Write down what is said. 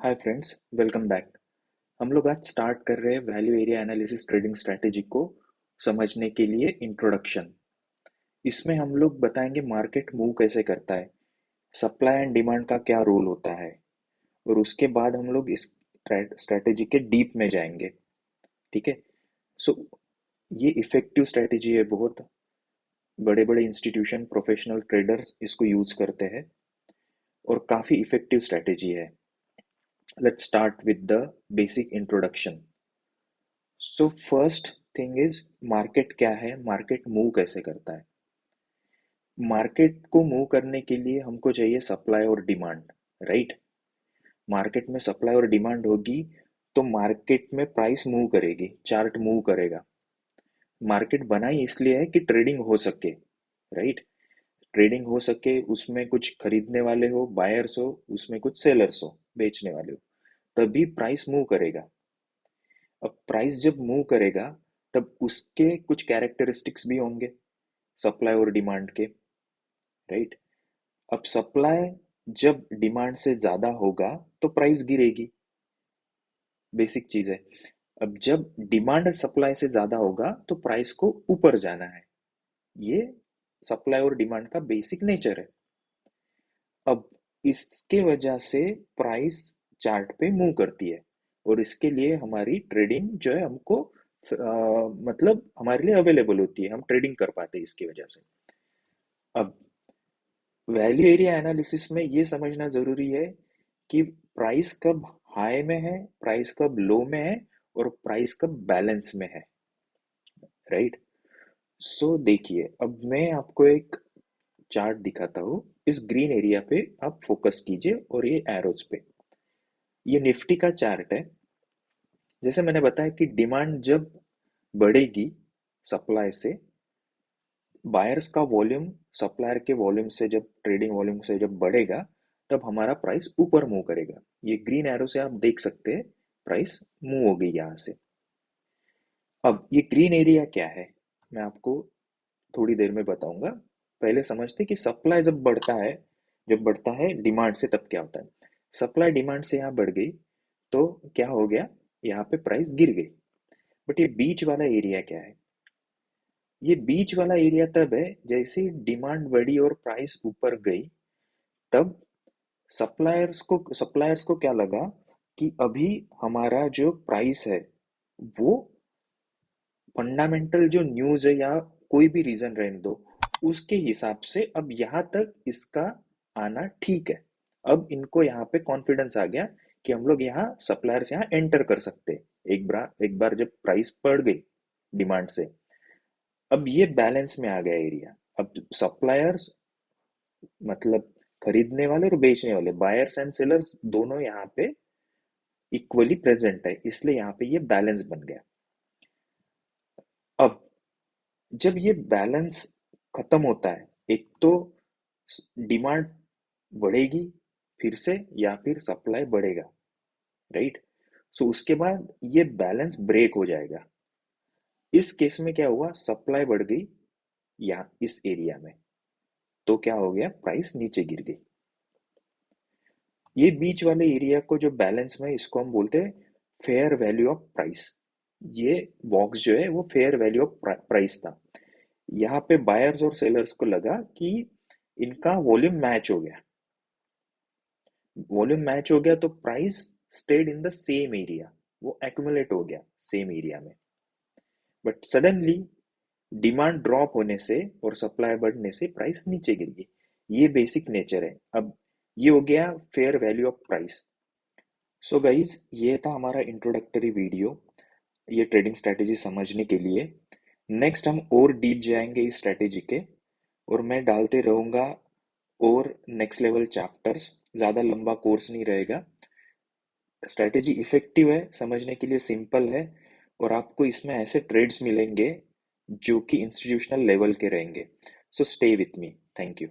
Hi friends, welcome back. हम लोग आज स्टार्ट कर रहे हैं value area analysis trading strategy को समझने के लिए इंट्रोडक्शन। इसमें हम लोग बताएंगे मार्केट मूव कैसे करता है, सप्लाई एंड डिमांड का क्या रोल होता है, और उसके बाद हम लोग इस स्ट्रैटेजी के डीप में जाएंगे। ठीक है। सो ये इफेक्टिव स्ट्रैटेजी है, बहुत बड़े बड़े इंस्टीट्यूशन प्रोफेशनल ट्रेडर्स इसको यूज करते हैं और काफ़ी इफेक्टिव स्ट्रैटेजी है। Let's start with the basic introduction. So first thing is market क्या है, मार्केट मूव कैसे करता है। मार्केट को मूव करने के लिए हमको चाहिए सप्लाई और डिमांड, राइट। मार्केट में सप्लाई और डिमांड होगी तो मार्केट में प्राइस मूव करेगी, चार्ट मूव करेगा। मार्केट बनाई इसलिए है कि ट्रेडिंग हो सके, राइट। ट्रेडिंग हो सके, उसमें कुछ खरीदने वाले हो, बायर्स हो, उसमें कुछ सेलर्स हो, बेचने वाले हो, तभी प्राइस मूव करेगा। अब प्राइस जब मूव करेगा तब उसके कुछ कैरेक्टरिस्टिक्स भी होंगे, सप्लाई और डिमांड के, राइट। अब सप्लाई जब डिमांड से ज्यादा होगा तो प्राइस गिरेगी, बेसिक चीज है। अब जब डिमांड सप्लाई से ज्यादा होगा तो प्राइस को ऊपर जाना है। ये सप्लाई और डिमांड का बेसिक नेचर है। अब इसके वजह से प्राइस चार्ट पे मूव करती है और इसके लिए हमारी ट्रेडिंग जो है हमको मतलब हमारे लिए अवेलेबल होती है, हम ट्रेडिंग कर पाते हैं इसकी वजह से। अब वैल्यू एरिया एनालिसिस में ये समझना जरूरी है कि प्राइस कब हाई में है, प्राइस कब लो में है, और प्राइस कब बैलेंस में है, राइट। सो देखिए, अब मैं आपको एक चार्ट दिखाता हूँ। इस ग्रीन एरिया पे आप फोकस कीजिए और ये एरोज पे। ये निफ्टी का चार्ट है। जैसे मैंने बताया कि डिमांड जब बढ़ेगी सप्लाई से, बायर्स का वॉल्यूम सप्लायर के वॉल्यूम से, जब ट्रेडिंग वॉल्यूम से जब बढ़ेगा तब हमारा प्राइस ऊपर मूव करेगा। ये ग्रीन एरो से आप देख सकते हैं प्राइस मूव हो गई यहाँ से। अब ये ग्रीन एरिया क्या है, मैं आपको थोड़ी देर में बताऊंगा। पहले समझते कि सप्लाई जब बढ़ता है, जब बढ़ता है डिमांड से, तब क्या होता है। सप्लाई डिमांड से यहाँ बढ़ गई तो क्या हो गया, यहाँ पे प्राइस गिर गई। बट ये बीच वाला एरिया क्या है, ये बीच वाला एरिया तब है जैसे ही डिमांड बढ़ी और प्राइस ऊपर गई, तब सप्लायर्स को क्या लगा कि अभी हमारा जो प्राइस है वो फंडामेंटल जो न्यूज़ है या कोई भी रीजन रहने दो, उसके हिसाब से अब यहाँ तक इसका आना ठीक है। अब इनको यहाँ पे कॉन्फिडेंस आ गया कि हम लोग यहाँ सप्लायर्स यहाँ एंटर कर सकते हैं। एक बार जब प्राइस बढ़ गई डिमांड से, अब ये बैलेंस में आ गया एरिया। अब सप्लायर्स मतलब खरीदने वाले और बेचने वाले, बायर्स एंड सेलर्स, दोनों यहाँ पे इक्वली प्रेजेंट है, इसलिए यहाँ पे ये बैलेंस बन गया। अब जब ये बैलेंस खत्म होता है, एक तो डिमांड बढ़ेगी फिर से या फिर सप्लाई बढ़ेगा, राइट। सो उसके बाद ये बैलेंस ब्रेक हो जाएगा। इस केस में क्या हुआ, सप्लाई बढ़ गई यहाँ इस एरिया में, तो क्या हो गया, प्राइस नीचे गिर गई। ये बीच वाले एरिया को जो बैलेंस में, इसको हम बोलते हैं फेयर वैल्यू ऑफ प्राइस। ये बॉक्स जो है वो फेयर वैल्यू ऑफ प्राइस था। यहाँ पे बायर्स और सेलर्स को लगा कि इनका वॉल्यूम मैच हो गया। वॉल्यूम मैच हो गया तो price stayed in the same area, वो एक्यूमुलेट हो गया सेम एरिया में। बट सडनली डिमांड ड्रॉप होने से और सप्लाई बढ़ने से प्राइस नीचे गिर गई। ये बेसिक नेचर है। अब ये हो गया fair value of price. So guys, ये था हमारा इंट्रोडक्टरी वीडियो, ये ट्रेडिंग स्ट्रैटेजी समझने के लिए। नेक्स्ट हम और डीप जाएंगे इस स्ट्रैटेजी के, और मैं डालते रहूँगा और नेक्स्ट लेवल चैप्टर्स। ज़्यादा लंबा कोर्स नहीं रहेगा। स्ट्रैटेजी इफेक्टिव है, समझने के लिए सिंपल है, और आपको इसमें ऐसे ट्रेड्स मिलेंगे जो कि इंस्टीट्यूशनल लेवल के रहेंगे। So stay with me. Thank you.